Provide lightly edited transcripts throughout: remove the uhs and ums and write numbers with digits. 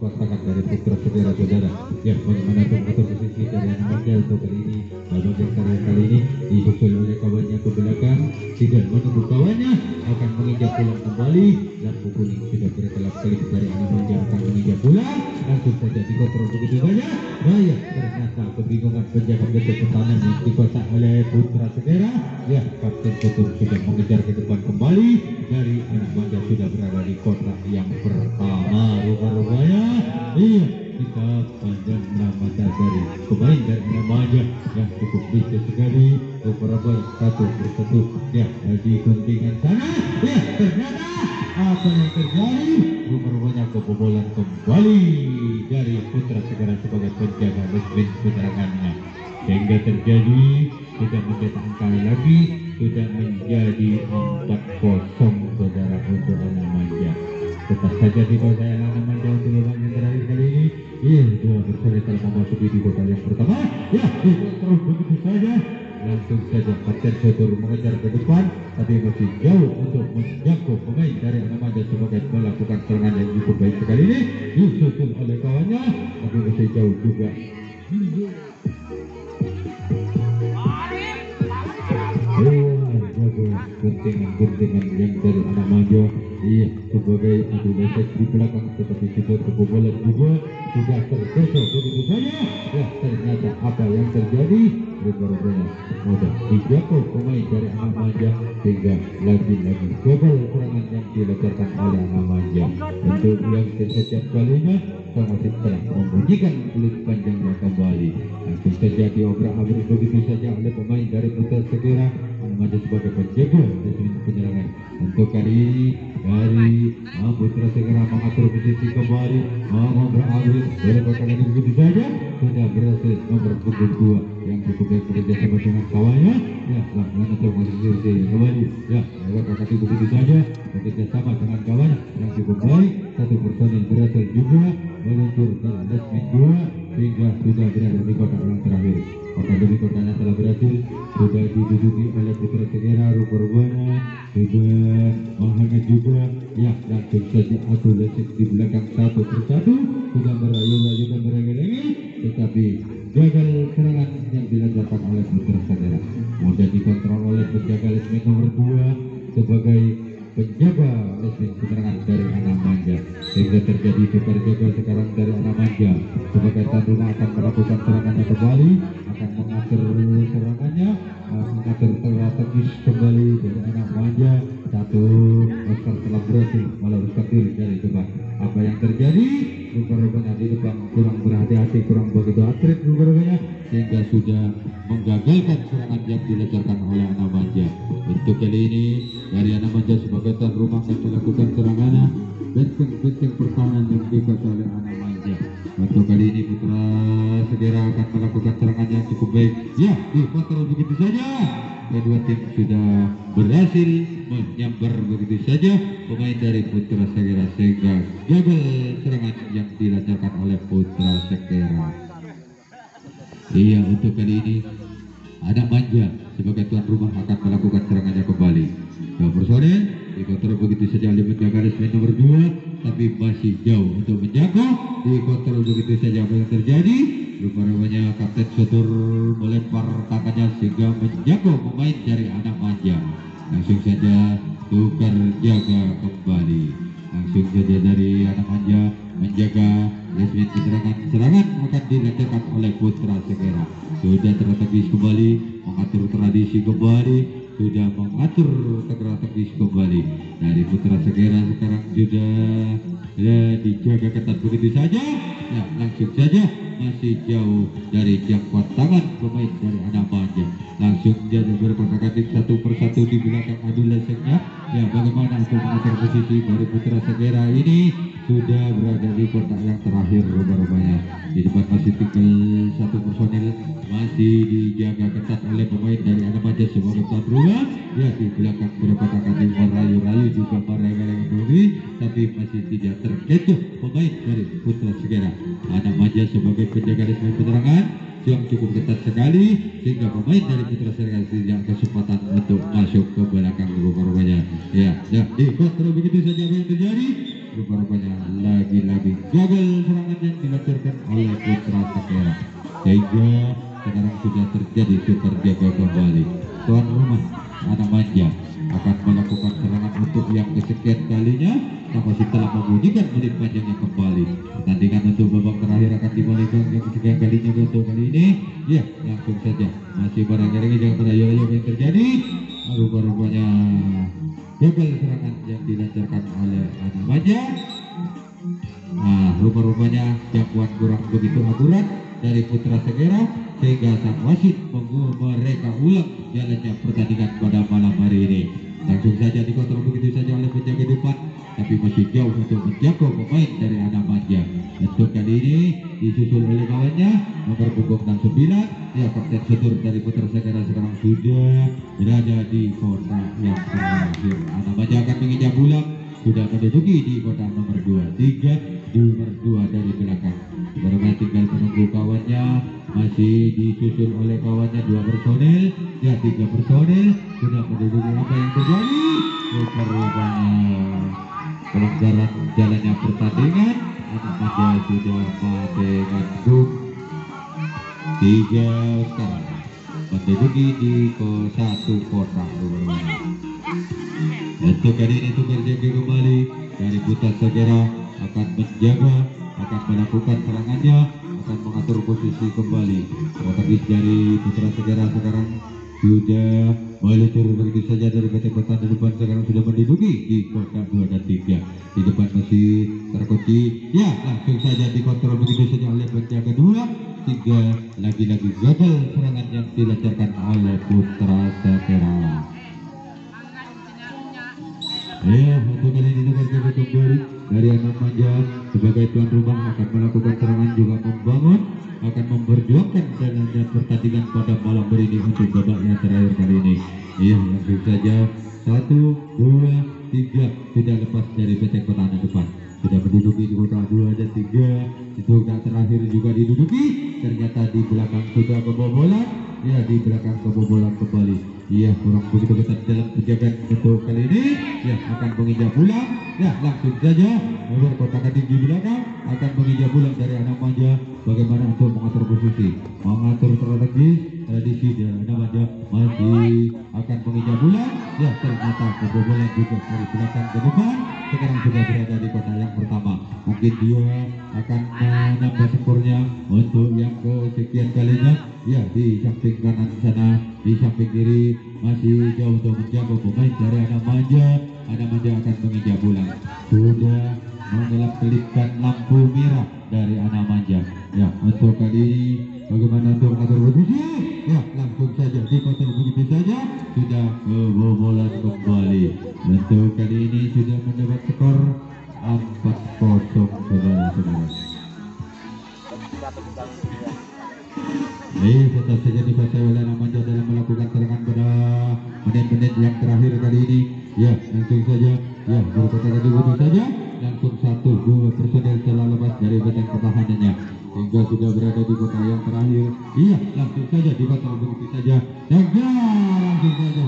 kotakan dari putra saudara-saudara. Ya, bagaimana mengatur posisi dari anak Manja untuk kali ini? Bagian karya kali ini disusul oleh kawannya ke belakang, tidak menunggu kawannya akan menginjak pulang kembali. Lampu kuning sudah berkelap kelip dari anak Manja akan menginjak pulang, langsung saja dikontrol begitu saja. Bahaya, ternyata kebingungan penjaga gede pertahanan yang dikotak oleh putra segera. Ya, Kapten Tutur sudah mengejar ke depan kembali. Dari anak Manja sudah berada di kotak yang pertama. Rupa-rupanya iya, kita panjang mata dari pemain dari anak Manja yang cukup bisa sekali beberapa satu persatu ya di guntingan sana. Ya, ternyata apa yang terjadi? Rupa-rupanya kebobolan kembali dari putra segera sebagai penjaga lesbin penerangannya, sehingga terjadi sudah mencetak angka lagi, sudah menjadi 4-0 saudara untuk anak Manja. Tetap saja di bawah anak Manja untuk babak yang terakhir kali ini. Iya, dua berseri telah memasuki di babak yang pertama. Ya, terus begitu saja. Langsung saja Kapten Tutur mengejar ke depan, tapi masih jauh untuk menjangkau pemain dari anak Manja sebagai melakukan serangan yang cukup baik sekali ini. Disusul oleh kawannya, tapi masih jauh juga. Guntingan yang dari anak Manja, iya, sebagai adu lesek di belakang, tetapi juga kebobolan juga sudah terjatuh begitu saja. Ya, ternyata apa yang terjadi? Rupa-rupanya mudah dijangkau pemain dari anak Manja, sehingga lagi-lagi gagal serangan yang dilancarkan oleh anak Manja. Untuk yang kesekian kalinya, sang wasit telah membunyikan peluit panjangnya kembali. Langsung saja diobrak-abrik begitu saja oleh pemain dari putra segera anak Manja sebagai penjaga dari penyerangan. Untuk kali ini dari putra segera mengatur posisi kembali, obrak-abrik berkotakan begitu saja sudah berhasil nomor punggung 2 yang cukup baik bekerja sama dengan kawannya. Ya, mengatur posisi kembali. Ya, lewat kaki begitu saja bekerja sama dengan kawan yang cukup baik. Satu personil berhasil juga meluncur ke lesbin 2 sehingga sudah berada di kotak yang terakhir. Kotak demi kotaknya telah berhasil, sudah diduduki oleh putra segera. Rupa-rupanya sudah menghangat juga. Ya, langsung saja adu lesek di belakang satu persatu sudah merayu-rayu dan merengek-rengek, tetapi gagal serangan yang dilancarkan oleh putra segera. Mudah dikontrol oleh penjaga lesbin nomor 2 sebagai penjaga lesbin penerangan dari anak Manja, sehingga terjadi tukar jaga sekarang dari anak Manja sebagai tuan rumah akan melakukan serangannya kembali, akan mengatur serangannya, mengatur strategis kembali dari anak Manja. Satu Oscar telah berhasil meluruskan diri dari depan. Apa yang terjadi? Rupa-rupanya di depan kurang berhati-hati, kurang begitu atlet rupa-rupanya, sehingga sudah menggagalkan serangan yang dilancarkan oleh anak Manja. Untuk kali ini dari anak Manja sebagai tuan rumah akan melakukan serangannya, benteng pertahanan yang dikuasai oleh anak Manja. Untuk kali ini putra segera akan melakukan serangan yang cukup baik. Ya, dikontrol begitu saja. Kedua tim sudah berhasil menyambar begitu saja pemain dari putra segera, sehingga gagal serangan yang dilancarkan oleh putra segera. Iya, untuk kali ini anak Manja sebagai tuan rumah akan melakukan serangannya kembali. Dua personel dikontrol begitu saja oleh penjaga lesbin nomor 2, tapi masih jauh untuk menjangkau. Dikontrol begitu saja. Apa yang terjadi? Rupa-rupanya Kapten Tutur melempar tangannya sehingga menjangkau pemain dari anak Manja. Langsung saja tukar jaga kembali. Langsung saja dari anak Manja menjaga lesbin penerangan. Serangan akan dilancarkan oleh putra segera. Sudah strategis kembali, mengatur tradisi kembali, sudah mengatur strategis kembali dari putra segera. Sekarang sudah dijaga ketat begitu saja. Ya, langsung saja masih jauh dari jangkauan tangan pemain dari anak Manja. Langsung jadi berkotak-atik satu persatu di belakang adu leseknya. Ya, bagaimana untuk mengatur posisi dari putra segera ini sudah berada di kotak yang terakhir. Rupanya di depan masih tinggal satu personil, masih dijaga ketat oleh pemain dari anak Manja sebagai tuan rumah. Ya, di belakang berkotak-atik merayu-rayu juga merengek-rengek, tapi masih tidak terkecoh pemain dari putra segera. Anak Manja sebagai penjaga lesbin penerangan yang cukup ketat sekali, sehingga pemain dari putra segera tidak kesempatan untuk masuk ke belakang. Rupanya ya, dikontrol begitu saja. Apa yang terjadi? rupa-rupanya lagi-lagi gagal serangan yang dilancarkan oleh Putra Sakera, sehingga sekarang sudah terjadi tukar jaga kembali. Tuan rumah Ana Manja akan melakukan serangan untuk yang kesekian kalinya, namun setelah membunyikan menit panjangnya kembali. Pertandingan untuk babak terakhir akan dimulai yang kesekian kalinya untuk kali ini. Ya, langsung saja masih barang-barang jangan terlalu yang terjadi. Rupa-rupanya gagal serangan yang dilancarkan oleh Ana Manja. Nah, rupa-rupanya jangkauan kurang begitu akurat dari Putra Segera, sehingga sang wasit mereka ulang jalannya pertandingan pada malam hari ini. Langsung saja dikontrol begitu saja oleh penjaga depan, tapi masih jauh untuk menjangkau pemain dari Ana Manja. Untuk kali ini disusul oleh kawannya nomor punggung 69, ya kapten setur dari Putra Segera sekarang sudah berada di kotak yang terakhir. Ana Manja akan menginjak ulang, sudah menduduki di kotak nomor 23, nomor 2 dari belakang. Baru tinggal menunggu kawannya, masih disusul oleh kawannya 2 personel, ya 3 personel sudah menduduki. Apa yang terjadi? Rupanya pelanggaran jalannya pertandingan. Ana Manja sudah dengan gol 3 sekarang menduduki di satu kotak. Untuk kali ini tukar jaga kembali dari Putra Segera, akan menjaga, akan melakukan serangannya, akan mengatur posisi kembali. Strategi dari Putra Segera sekarang sudah meluncur begitu saja dari PT Pertahanan depan, sekarang sudah menduduki di kotak 2 dan 3. Di depan masih terkunci, ya langsung saja dikontrol begitu saja oleh penjaga 2. 3 lagi-lagi gagal serangan yang dilancarkan oleh Putra Segera. Ya, untuk kali ini tukar jaga kembali dari Ana Manja sebagai tuan rumah, akan melakukan serangan juga membangun, akan memperjuangkan jalannya pertandingan pada malam hari ini untuk babak yang terakhir kali ini. Iya, langsung saja 1, 2, 3 sudah lepas dari PT Pertahanan depan, sudah menduduki di kotak 2 dan 3. Itu kotak terakhir juga diduduki, ternyata di belakang sudah kebobolan. Ya, di belakang kebobolan kembali. Iya, kurang begitu ketat dalam penjagaan untuk kali ini. Ya, akan menginjak pulang. Ya, langsung saja nomor kotak tinggi belakang akan menginjak pulang dari Ana Manja. Bagaimana untuk mengatur posisi, mengatur strategi tradisi dari Ana Manja, masih akan menginjak pulang. Ya, ternyata kebobolan juga dari belakang ke depan. Sekarang sudah berada di kotak yang pertama. Mungkin dia akan menambah skornya untuk yang kesekian kalinya. Ya, di samping kanan sana, di samping kiri masih jauh untuk menjaga pemain dari Ana Manja. Ana Manja akan menginjak pulang, sudah mengelap-kelipkan lampu merah dari Ana Manja. Ya, untuk kali ini bagaimana untuk mengatur posisi? Ya, langsung saja dikontrol begitu saja, sudah kebobolan kembali. Untuk kali ini sudah mendapat skor 4-0, saudara-saudara. Tetap saja dikuasai oleh Ana Manja dalam melakukan serangan pada menit-menit yang terakhir kali ini. Ya, langsung saja, ya berkata tadi begitu saja, langsung 1-2 personel telah lepas dari benteng pertahanannya, hingga sudah berada di kota yang terakhir. Iya, langsung saja dikontrol begitu saja, dan langsung saja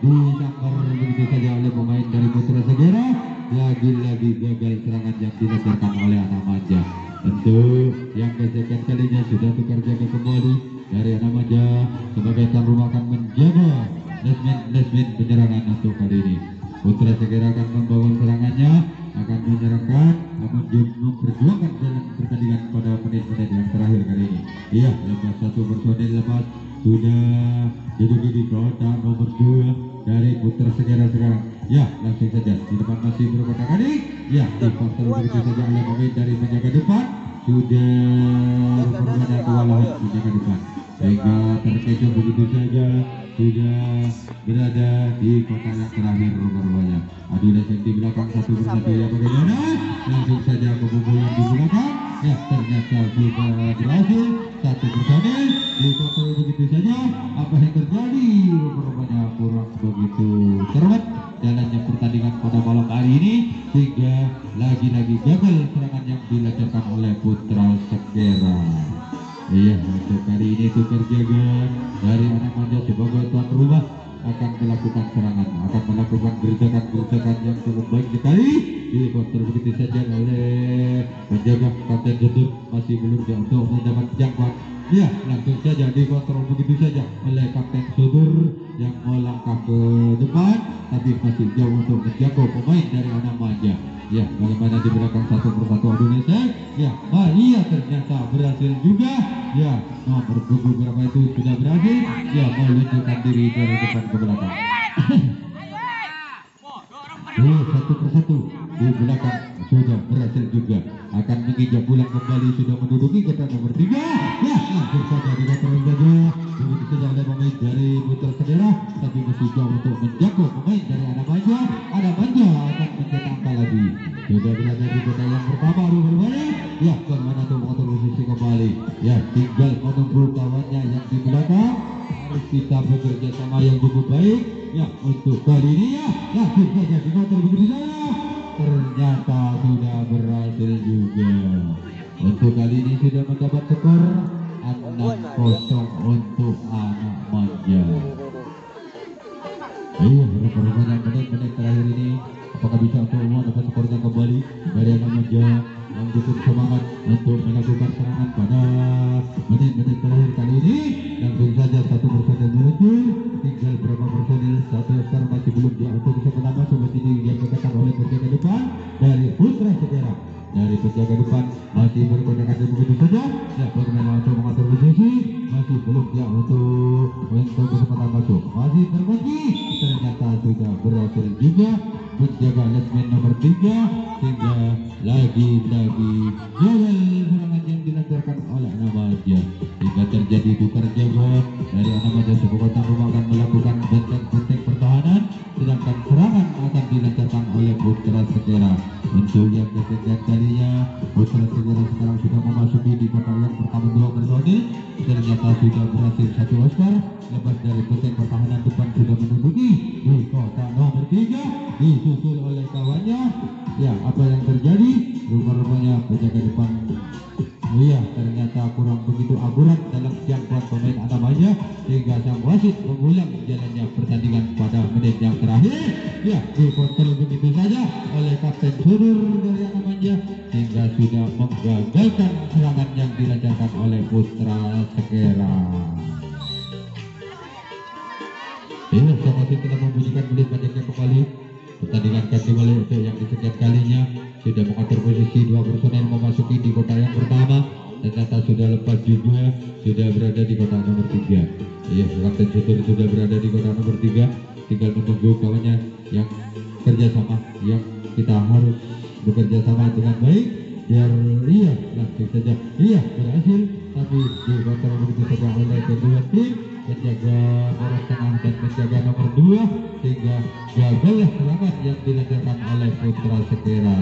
disambar begitu saja oleh pemain dari Putra Segera. Lagi-lagi gagal serangan yang dilancarkan oleh Ana Manja. Tentu yang kesekian kalinya sudah tukar jaga kembali dari Ana Manja sebagai tuan rumah, akan menjaga lesmen penyerangan untuk kali ini. Putra Segera akan membangun serangannya, akan menyerangkan, akan memperjuangkan dalam pertandingan pada menit-menit yang terakhir kali ini. Iya, lepas 1 personil lepas, sudah diduduki di kotak nomor 2 dari Putra Segera sekarang. Ya, langsung saja di depan masih berkotak kali. Ya, dikontrol begitu saja oleh pemain dari penjaga depan. Sudah berada kewalahan penjaga depan, sehingga terkecoh begitu saja, sudah berada di kotak yang terakhir rupanya. Adu leseng di belakang satu persatu, ya bagaimana? Langsung saja kebobolan di belakang. Ya, ternyata sudah berhasil. 1 personil dikontrol begitu saja. Apa yang terjadi? Rupanya kurang begitu cermat jalannya pertandingan pada malam hari ini, sehingga lagi-lagi gagal serangan yang dilancarkan oleh Putra Segera. Iya, untuk kali ini tukar jaga dari Ana Manja sebagai tuan rumah, akan melakukan serangan, akan melakukan melakukan gerjakan yang cukup baik sekali. Dikontrol begitu saja oleh penjaga Kapten Jodor, masih belum dia untuk mendapat jangkauan. Ya, langsung saja dikontrol begitu saja oleh Kapten Jodor yang melangkah ke depan, tapi masih jauh untuk menjangkau pemain dari Anamanya. Ya, bagaimana di belakang satu persatu Indonesia. Ya, Maria ternyata berhasil juga. Ya, nomor punggung berapa itu sudah berhasil. Ya, menunjukkan diri dari depan ke belakang. Satu persatu di belakang sudah berhasil juga, akan menginjak pulang kembali, sudah menduduki kotak nomor 3. Ya, langsung saja dikontrol saja begitu saja oleh pemain dari Putra Sedera, tapi masih jauh untuk menjangkau pemain dari Anamanya. Anamanya akan mencetak angka lagi, sudah berada di kotak yang pertama berbalik. Ya, bagaimana tuh mengatur posisi kembali. Ya, tinggal menunggu kawannya yang di belakang. Harus kita bekerja sama yang cukup baik. Ya, untuk kali ini ya, langsung saja dikontrol begitu saja. Ternyata sudah berhasil juga. Untuk kali ini sudah mendapat skor 6-0 untuk Anamanya. Ayo, rupanya menit-menit terakhir ini, apakah bisa untuk mendapat skornya kembali dari Anamanya yang cukup semangat untuk melakukan serangan pada menit-menit terakhir kali ini. Langsung saja satu personil menuju, tinggal berapa personil, satu skor masih belum dia untuk bisa menambah. Sobat ini yang dikatakan oleh penjaga depan dari Putra Sedera. Dari penjaga depan masih berkontakan begitu saja. Ya, bagaimana untuk mengatur posisi, masih belum dia untuk kesempatan masuk, masih terkunci. Ternyata sudah berhasil juga menjaga lesmen nomor 3, sehingga lagi-lagi gagal serangan yang dilancarkan oleh Anamanya, hingga terjadi tukar jabatan dari Anamanya. Sebuah rumah akan melakukan benteng pertahanan, sedangkan serangan akan dilancarkan oleh Putra Sedera. Untuk yang kesekian kalinya, Putra Sedera sekarang sudah memasuki di kotak yang pertama 2 personil. Ternyata sudah berhasil satu Oscar, lepas dari benteng pertahanan depan sudah menduduki di kotak nomor 3, disusul oleh kawannya. Ya, apa yang terjadi? Rupanya penjaga depan, iya, ternyata kurang begitu akurat dalam jangkauan pemain Anamanya, sehingga sang wasit mengulang jalannya pertandingan pada menit yang terakhir. Ya, dikontrol begitu saja oleh Kapten Jodor dari Anamanya, sehingga sudah menggagalkan serangan yang dilancarkan oleh Putra Sedera. Ya, sang wasit telah membunyikan menit pendeknya kembali. Pertandingan kaki balik untuk yang kesekian kalinya, sudah mengatur posisi 2 personel memasuki di kotak yang pertama. Ternyata sudah lepas juga, sudah berada di kotak nomor 3. Ya, Kapten Jodor sudah berada di kotak nomor 3, tinggal menunggu kawannya yang kerjasama, yang kita harus bekerja sama dengan baik biar iya langsung saja iya berhasil, tapi dikontrol begitu saja oleh kedua tim, penjaga poros tengah dan penjaga nomor 2, sehingga gagallah serangan yang dilancarkan oleh Putra Sedera.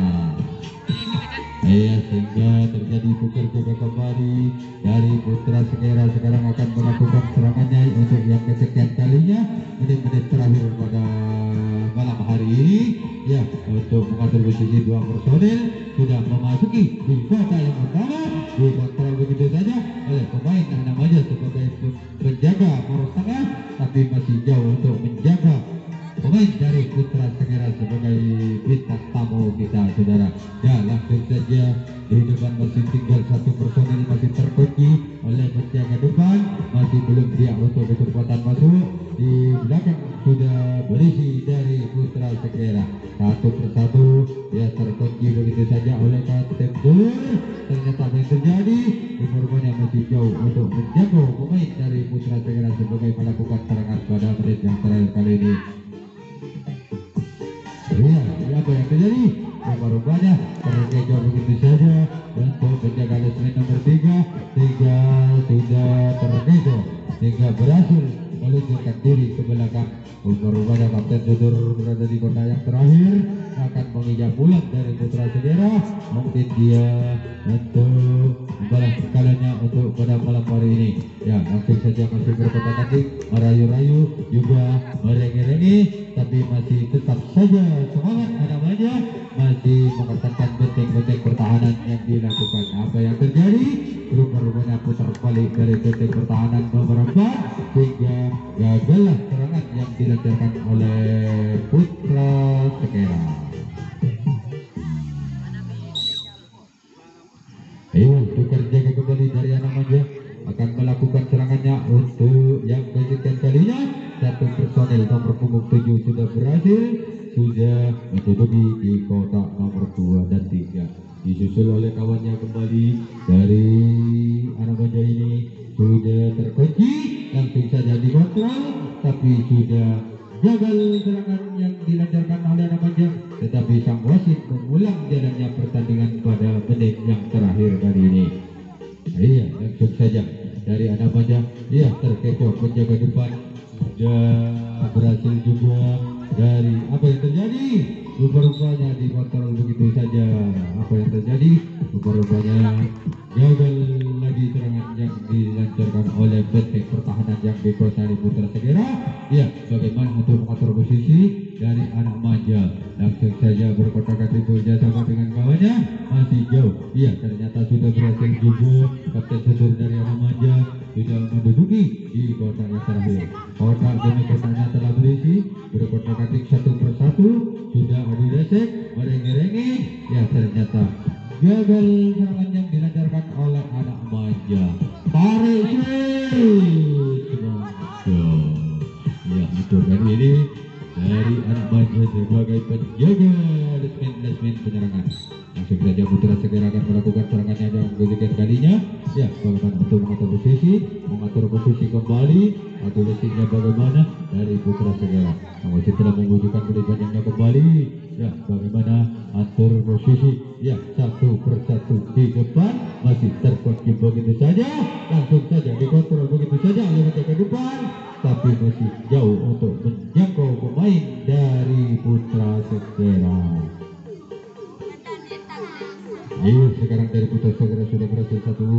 Sehingga terjadi tukar jaga kembali dari Putra Sedera. Sekarang akan melakukan serangannya untuk yang kesekian kalinya, menit-menit terakhir pada malam hari ini. Ya, untuk mengatur posisi 2 personil sudah memasuki di kota yang pertama, dikontrol begitu saja oleh pemain yang namanya sebagai penjaga poros tengah, tapi masih jauh untuk menjaga pemain dari Putra Sedera sebagai bintang tamu kita, saudara. Ya, langsung saja di depan masih tinggal 1 personil, masih terkunci oleh penjaga depan, masih belum dia untuk kesempatan masuk. Di belakang sudah berisi dari Putra Sedera, satu persatu ya terkunci begitu saja oleh Kapten Jodor. Ternyata apa yang terjadi, rupanya masih jauh untuk menjaga pemain dari Putra Sedera sebagai melakukan serangan pada menit yang terakhir kali ini. Iya, apa yang terjadi? Rupanya terkejar begitu saja untuk penjaga lesmen nomor 3, sudah terkejar, sehingga berhasil meluncurkan diri ke belakang. Rupanya Kapten Jodor berada di kota yang terakhir, akan menginjak pulang dari Putra Sedera. Mungkin dia untuk membalas kekalahannya untuk pada malam hari ini. Ya, langsung saja masih berkota tadi, merayu-rayu juga merengi-rengi, tapi masih tetap saja semangat Anamanya, masih mengatakan benteng-benteng pertahanan yang dilakukan. Apa yang terjadi? Rupanya rupanya putar balik dari PT Pertahanan nomor 4 sehingga gagallah serangan yang dilancarkan oleh Putra Sekera. Tukar jaga kembali dari anak manja akan melakukan serangannya untuk yang kesekian kalinya. Satu personel nomor punggung 7 sudah berhasil, sudah menduduki di kotak nomor 2 dan 3. Disusul oleh kawannya kembali dari anak manja ini sudah terkunci, langsung saja dikontrol, tapi sudah gagal serangan yang dilancarkan oleh anak manja. Tetapi sang wasit mengulang jalannya pertandingan pada menit yang terakhir kali ini. Iya, langsung saja dari anak manja, iya terkecoh penjaga depan, sudah berhasil juga dari apa yang terjadi. Rupa-rupanya dikontrol begitu saja. Apa yang terjadi? Rupa-rupanya gagal lagi serangan yang dilancarkan oleh benteng pertahanan yang dikuasai Putra Segera. Ya, bagaimana untuk mengatur posisi dari anak manja? Langsung saja berkotak-katik bekerjasama dengan kawannya, masih jauh. Iya, ternyata sudah berhasil juga kapten sedur dari anak manja sudah menduduki di kotak yang terakhir. Kotak demi kotaknya telah berisi, berkotak-katik satu persatu, sudah adu resek, merengi-rengi. Ya, ternyata gagal serangan yang dilancarkan oleh anak manja. Tarik ya, untuk kali ini dari anak manja sebagai penjaga lesmen penyerangan. Langsung saja Putra Segera akan melakukan serangannya yang kesekian kalinya. Ya, bagaimana untuk mengatur posisi kembali, atau lesingnya bagaimana dari Putra Segera. Namun setelah membutuhkan pendidikannya kembali, ya bagaimana atur posisi, ya satu persatu di depan masih terkunci begitu saja, langsung saja dikontrol begitu saja oleh menjaga depan, tapi masih jauh untuk menjangkau pemain dari Putra Segera. Sekarang dari Putra Segera sudah berhasil satu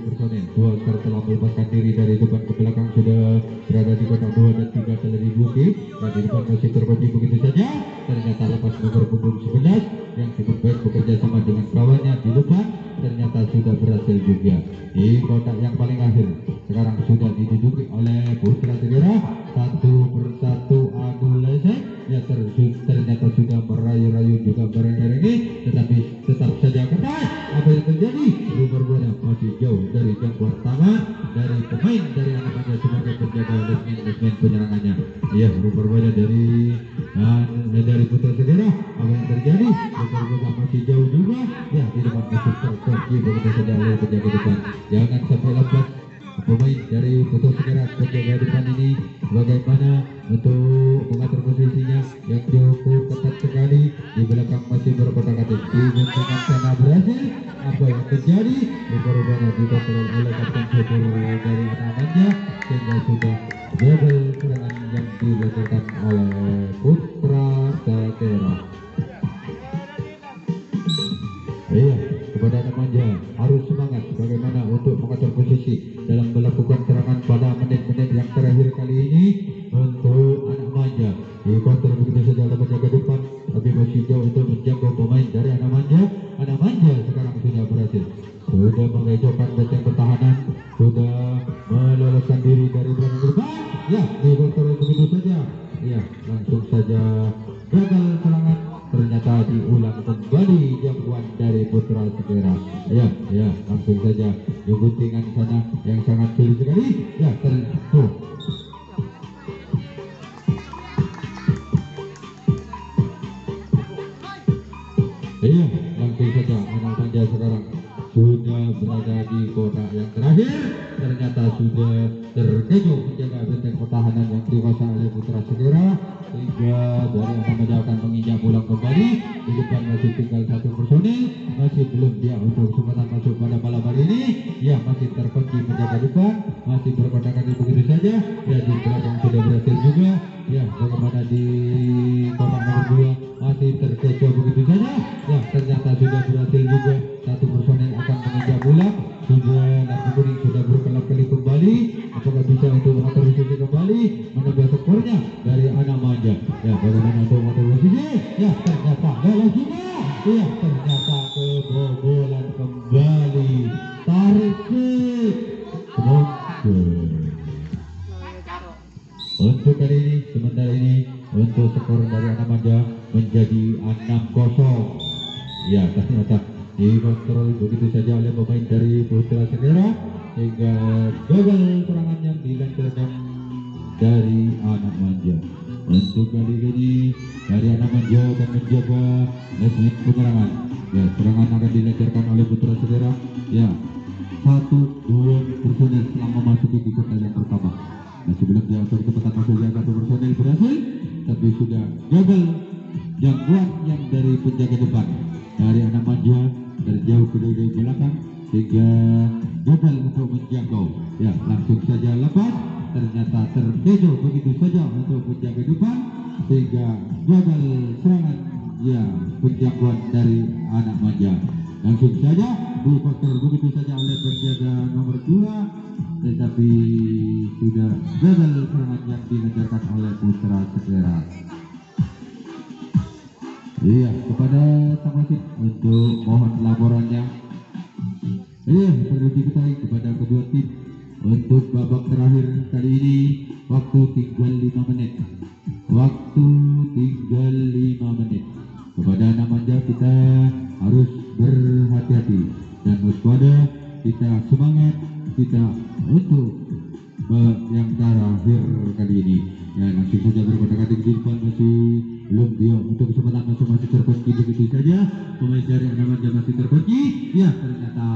personel, dua sekarang telah melepaskan diri dari depan ke belakang, sudah berada di kotak 2 dan 3 telah dibuki, dan di depan masih terkunci begitu saja. Ternyata lepas nomor punggung 11 yang cukup baik bekerja sama dengan kawannya di depan, ternyata sudah berhasil juga di kotak yang paling akhir. Sekarang sudah diduduki oleh Putra Segera, satu persatu adu lesek. Ya, ternyata sudah merayu-rayu juga merengi-rengi, tetapi tetap saja ketat. Apa yang terjadi? Rupa-rupanya masih jauh dari jangkauan tangan dari pemain dari anak manja sebagai penjaga lesmen penyerangannya. Iya, rupa-rupanya dari Putra Segera. Apa yang terjadi? Rupa-rupanya masih jauh juga. Ya, di depan masih terkunci begitu saja oleh penjaga depan. Jangan sampai lepas pemain dari Putra Segera. Penjaga depan ini bagaimana untuk mengatur posisinya yang cukup ketat sekali. Di belakang masih berkotak-katik, di bentungan sana berhasil. Apa yang terjadi? Rupa-rupanya dikontrol oleh kapten sedur dari anak manja, sehingga sudah gagal serangan yang dilakukan oleh Putra Segera. Iya, kepada anak manja harus semangat bagaimana untuk mengatur posisi dalam melakukan serangan pada menit-menit yang terakhir kali ini. Untuk anak manja dikontrol begitu saja oleh penjaga depan, tapi masih jauh untuk menjangkau pemain dari anak manja. Anak manja sekarang sudah berhasil, sudah mengejutkan benteng pertahanan, sudah meloloskan diri dari belakang depan. Ya, dikontrol begitu saja. Ya, langsung saja gagal serangan. Ternyata diulang kembali jangkauan dari Putra Segera. Ya, langsung saja di guntingan sana yang sangat sulit sekali. Ya, tertutup. Iya, langsung saja anak manja sekarang sudah berada di kotak yang terakhir. Ternyata sudah terkecoh menjaga benteng pertahanan yang dikuasai oleh Putra Segera, sehingga dari anak manja akan menginjak pulang kembali. Di depan masih tinggal satu personil, masih belum dia untuk kesempatan masuk pada malam hari ini. Ya, masih terkunci menjaga depan, masih berkotak-katik begitu saja. Ya, di belakang sudah berhasil juga. Ya, bagaimana di kotak nomor 2 masih terkecoh begitu saja. Ya, ternyata sudah berhasil juga. Satu personel akan menginjak pulang. Sudah lampu kuning sudah berkelap-kelip kembali. Apakah bisa untuk mengatur posisi kembali, menambah skornya dari anak manja? Ya, bagaimana untuk mengatur posisi? Ya, ternyata gagal juga. Ya, ternyata kebobolan kembali. Tarik Untuk kali ini, sementara ini untuk skor dari Anak Manja menjadi 6-0. Ya, ternyata dikontrol begitu saja oleh pemain dari Putra Segera hingga gagal serangan yang dilancarkan dari Anak Manja. Untuk kali ini dari Anak Manja akan menjaga line penyerangan. Ya, serangan akan dilancarkan oleh Putra Segera. Ya, 1-2 personel selama memasuki di kota yang pertama. Nah, sebelum diatur kecepatan masuknya satu personel berhasil, tapi sudah gagal jangkauan yang dari penjaga depan dari Anak Manja terjauh ke belakang sehingga gagal untuk menjangkau. Ya, langsung saja lepas, ternyata terkejo begitu saja untuk penjaga depan sehingga gagal serangan ya penjangkauan dari Anak Manja. Langsung saja dikontrol begitu saja oleh penjaga nomor 2, tetapi sudah gagal serangan yang dilancarkan oleh Putra Segera. Iya, kepada sang wasit untuk mohon laporannya. Iya, perlu diketahui kepada kedua tim untuk babak terakhir kali ini waktu tinggal 5 menit. Waktu tinggal 5 menit. Kepada Anak Manja kita harus berhati-hati dan waspada, kita semangat, kita untuk yang terakhir kali ini. Ya, langsung saja berkotak-katik di depan masih belum dia untuk kesempatan masih terkunci begitu saja. Pemain dari Anak Manja masih terkunci. Ya, ternyata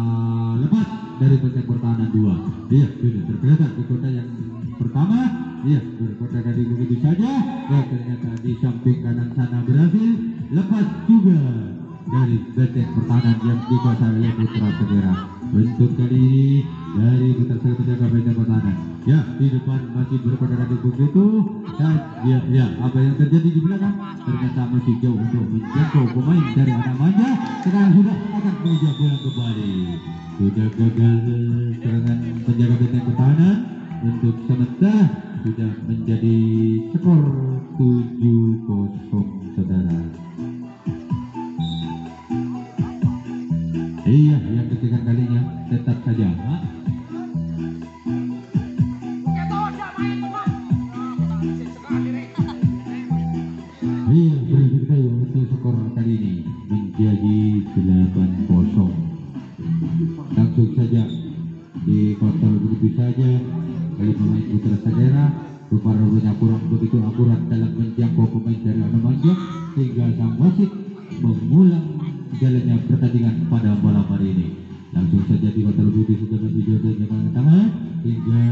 lepas dari kotak pertahanan 2. Dia sudah tergeletak di kota yang pertama. Ya, berkotak-katik begitu saja. Ya, ternyata di samping kanan sana berhasil lepas juga dari benteng pertahanan yang dikuasai oleh Putra Segera. Untuk kali ini dari Putra Segera penjaga benteng pertahanan. Ya, di depan masih berkotak-katik begitu dan ya apa yang terjadi di belakang ternyata masih jauh untuk menjangkau pemain dari Anak Manja. Sekarang sudah akan menuju bola kembali. Sudah gagal serangan penjaga benteng pertahanan. Untuk sementara sudah menjadi skor 7-0 saudara. Iya, yang ketiga kalinya tetap saja. Iya, berarti untuk skor kali ini menjadi 8-0. Langsung saja dikontrol begitu saja oleh pemain Putra Segera. Rupa-rupanya kurang begitu akurat dalam menjangkau pemain dari Anak Manja sehingga sang wasit mengulang jalannya pertandingan pada malam hari ini. Langsung saja dikontrol begitu sudah masih jodoh dengan tangan hingga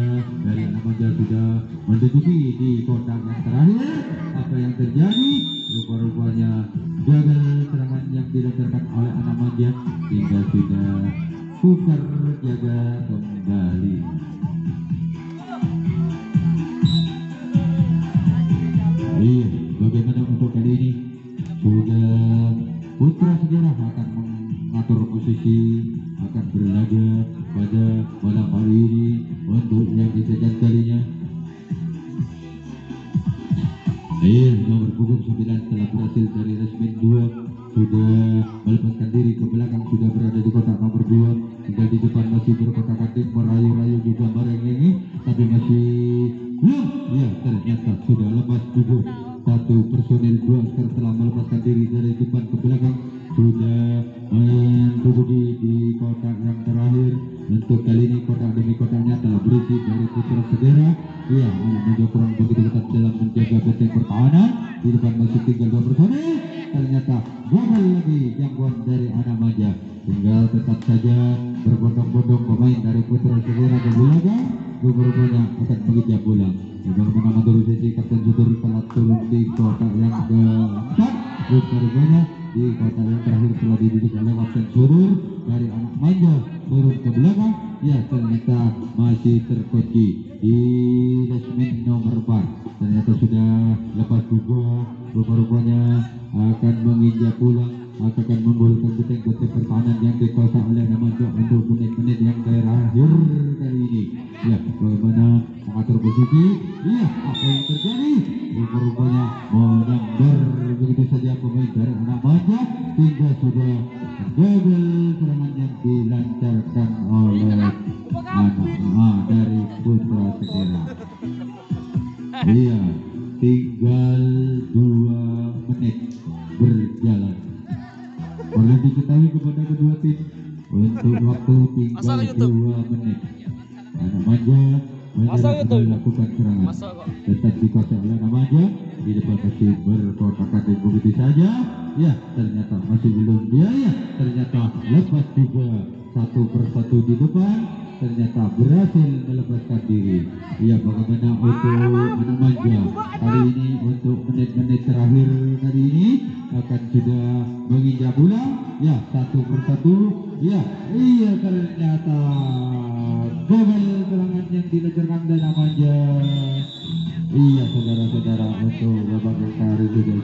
dari Anak Manja sudah menduduki di kotak yang terakhir. Apa yang terjadi? Rupa-rupanya gagal serangan yang dilancarkan oleh Anak Manja hingga sudah putar jaga kembali. Iya, bagaimana untuk kali ini sudah Putra Segera akan mengatur posisi, akan berlaga pada malam hari ini untuk yang ketiga kalinya. Iya, nomor punggung 9 telah berhasil dari resmen 2 sudah melepaskan diri ke belakang, sudah berada di kotak nomor 2. Tinggal di depan masih berkotak-katik merayu-rayu juga bareng-bareng, tapi masih belum. Ya, ternyata sudah lepas juga. Satu personil 2 askar telah melepaskan diri dari depan ke belakang, sudah menduduki di kotak yang terakhir. Untuk kali ini kotak demi kotaknya telah berisi dari Putra Segera. Ya, Anak Manja kurang begitu ketat dalam menjaga benteng pertahanan. Di depan masih tinggal 2 personil. Ternyata gagal lagi jangkauan dari Anak Manja. Tinggal tetap saja berbondong-bondong pemain dari Putra Segera ke belakang. Beberapanya akan mengejar bola. Bagaimana menurut sisi Kapten Sudur telah turun di kotak yang keempat. Beberapanya di kotak yang terakhir telah diduduki oleh Kapten Sudur dari Anak Manja turun ke belakang. Ya, ternyata masih terkunci di resmen nomor 4. Ternyata sudah lepas juga. Beberapanya akan menginjak pulang, akan membolehkan benteng-benteng pertahanan yang dikuasai oleh Anak Manja untuk menit-menit yang terakhir kali ini. Ya, bagaimana mengatur posisi? Iya, apa yang terjadi? Rupanya menyambar begitu saja pemain dari Anak Manja hingga sudah gagal serangan yang dilancarkan oleh dari Putra Segera. Iya, tinggal 2 menit berjalan. Perlu diketahui kepada kedua tim untuk waktu tinggal 2 menit. Anak Manja melakukan serangan, tetap dikuasai oleh Anak Manja. Di depan masih berkotakan begitu saja. Ya, ternyata masih belum dia. Ya, ternyata lepas juga satu persatu di depan. Ternyata berhasil melepaskan diri. Ya, bagaimana untuk Anak Manja hari ini untuk menit-menit terakhir hari ini akan sudah menginjak bola. Ya, satu persatu. Ya, iya ternyata gagal serangan yang dilancarkan dan Anak Manja. Iya, saudara-saudara, untuk babak hari sudah